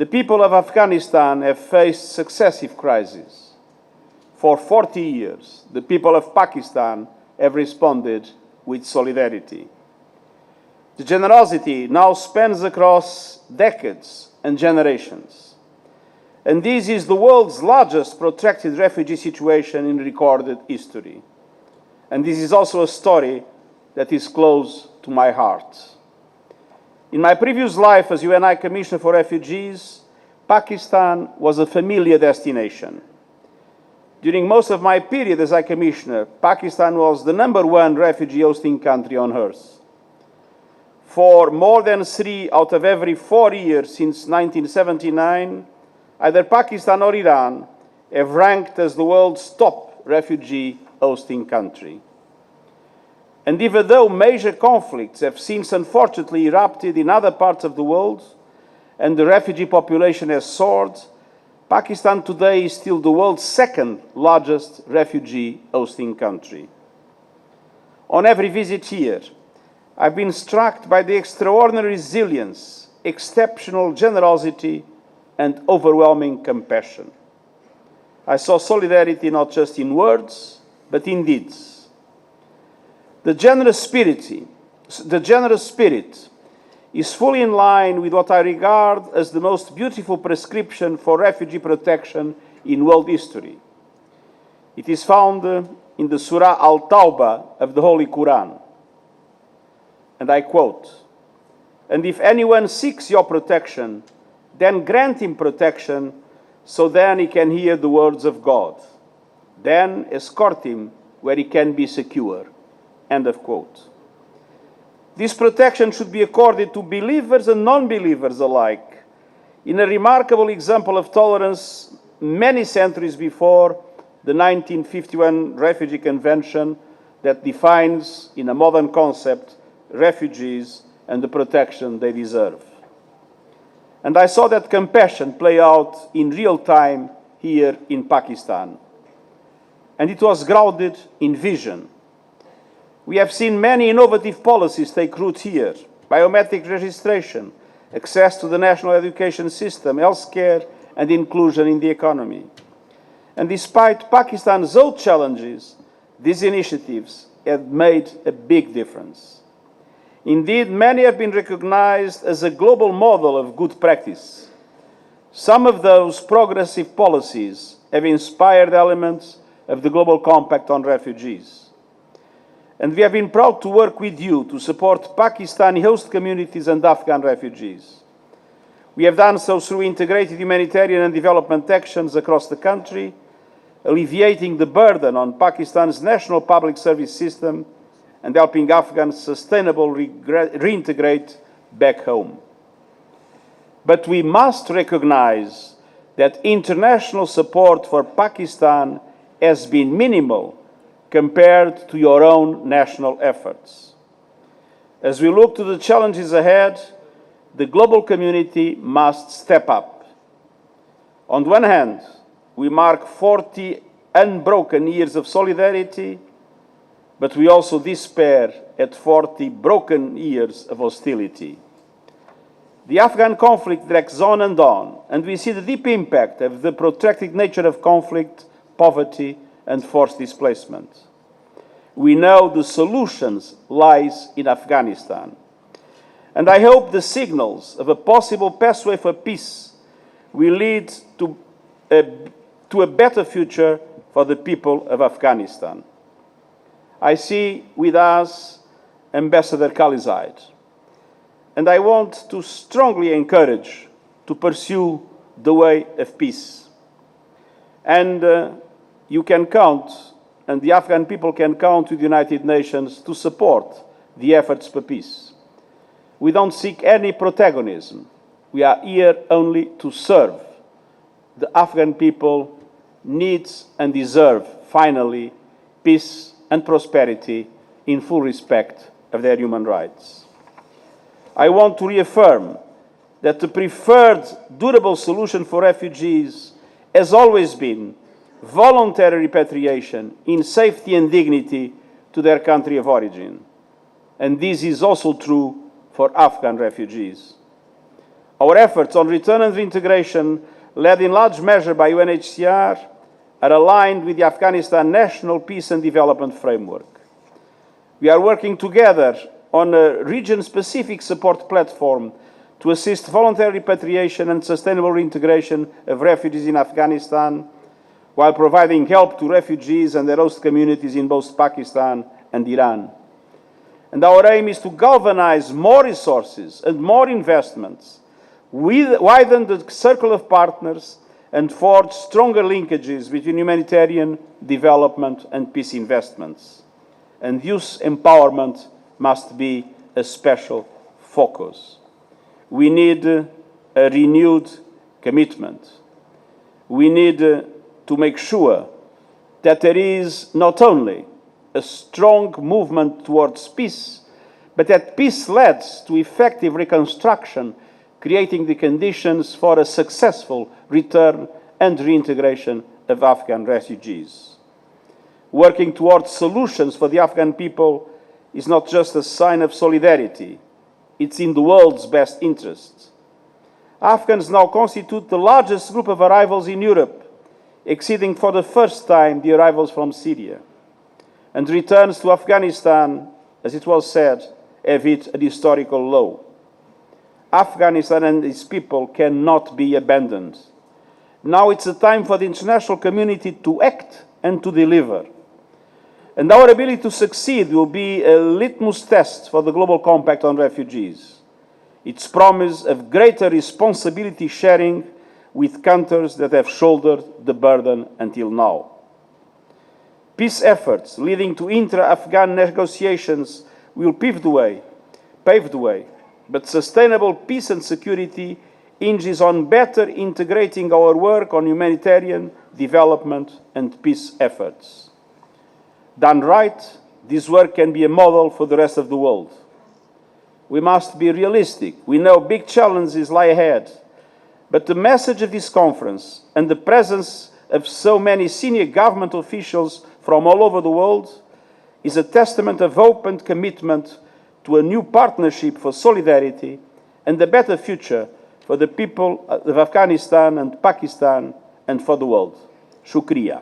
The people of Afghanistan have faced successive crises. For 40 years, the people of Pakistan have responded with solidarity. The generosity now spans across decades and generations. And this is the world's largest protracted refugee situation in recorded history. And this is also a story that is close to my heart. In my previous life as UN High Commissioner for Refugees, Pakistan was a familiar destination. During most of my period as High Commissioner, Pakistan was the #1 refugee hosting country on earth. For more than 3 out of every 4 years since 1979, either Pakistan or Iran have ranked as the world's top refugee hosting country. And even though major conflicts have since unfortunately erupted in other parts of the world and the refugee population has soared, Pakistan today is still the world's second largest refugee hosting country. On every visit here, I've been struck by the extraordinary resilience, exceptional generosity, and overwhelming compassion. I saw solidarity not just in words, but in deeds. The generous spirit is fully in line with what I regard as the most beautiful prescription for refugee protection in world history. It is found in the Surah Al-Tawbah of the Holy Quran. And I quote, "And if anyone seeks your protection, then grant him protection, so then he can hear the words of God. Then escort him where he can be secure." End of quote. This protection should be accorded to believers and non-believers alike, in a remarkable example of tolerance many centuries before the 1951 Refugee Convention that defines, in a modern concept, refugees and the protection they deserve. And I saw that compassion play out in real time here in Pakistan. And it was grounded in vision. We have seen many innovative policies take root here: biometric registration, access to the national education system, healthcare, and inclusion in the economy. And despite Pakistan's own challenges, these initiatives have made a big difference. Indeed, many have been recognized as a global model of good practice. Some of those progressive policies have inspired elements of the Global Compact on Refugees. And we have been proud to work with you to support Pakistani host communities and Afghan refugees. We have done so through integrated humanitarian and development actions across the country, alleviating the burden on Pakistan's national public service system and helping Afghans sustainably reintegrate back home. But we must recognize that international support for Pakistan has been minimal compared to your own national efforts. As we look to the challenges ahead, the global community must step up. On the one hand, we mark 40 unbroken years of solidarity, but we also despair at 40 broken years of hostility. The Afghan conflict drags on, and we see the deep impact of the protracted nature of conflict, poverty, and forced displacement. We know the solutions lies in Afghanistan. And I hope the signals of a possible pathway for peace will lead to a better future for the people of Afghanistan. I see with us Ambassador Khalizad, and I want to strongly encourage to pursue the way of peace. And you can count, and the Afghan people can count with the United Nations to support the efforts for peace. We don't seek any protagonism. We are here only to serve. The Afghan people need and deserve, finally, peace and prosperity in full respect of their human rights. I want to reaffirm that the preferred durable solution for refugees has always been voluntary repatriation in safety and dignity to their country of origin. And this is also true for Afghan refugees. Our efforts on return and reintegration, led in large measure by UNHCR, are aligned with the Afghanistan National Peace and Development Framework. We are working together on a region-specific support platform to assist voluntary repatriation and sustainable reintegration of refugees in Afghanistan, while providing help to refugees and their host communities in both Pakistan and Iran. And our aim is to galvanize more resources and more investments, widen the circle of partners, and forge stronger linkages between humanitarian, development, and peace investments. And youth empowerment must be a special focus. We need a renewed commitment. We need to make sure that there is not only a strong movement towards peace, but that peace leads to effective reconstruction, creating the conditions for a successful return and reintegration of Afghan refugees. Working towards solutions for the Afghan people is not just a sign of solidarity, it's in the world's best interests. Afghans now constitute the largest group of arrivals in Europe, exceeding for the first time the arrivals from Syria. And returns to Afghanistan, as it was said, have hit a historical low. Afghanistan and its people cannot be abandoned. Now it's a time for the international community to act and to deliver. And our ability to succeed will be a litmus test for the Global Compact on Refugees. Its promise of greater responsibility sharing with countries that have shouldered the burden until now. Peace efforts leading to intra-Afghan negotiations will pave the way, but sustainable peace and security hinges on better integrating our work on humanitarian, development, and peace efforts. Done right, this work can be a model for the rest of the world. We must be realistic. We know big challenges lie ahead, but the message of this conference and the presence of so many senior government officials from all over the world is a testament of hope and commitment to a new partnership for solidarity and a better future for the people of Afghanistan and Pakistan and for the world. Shukriya.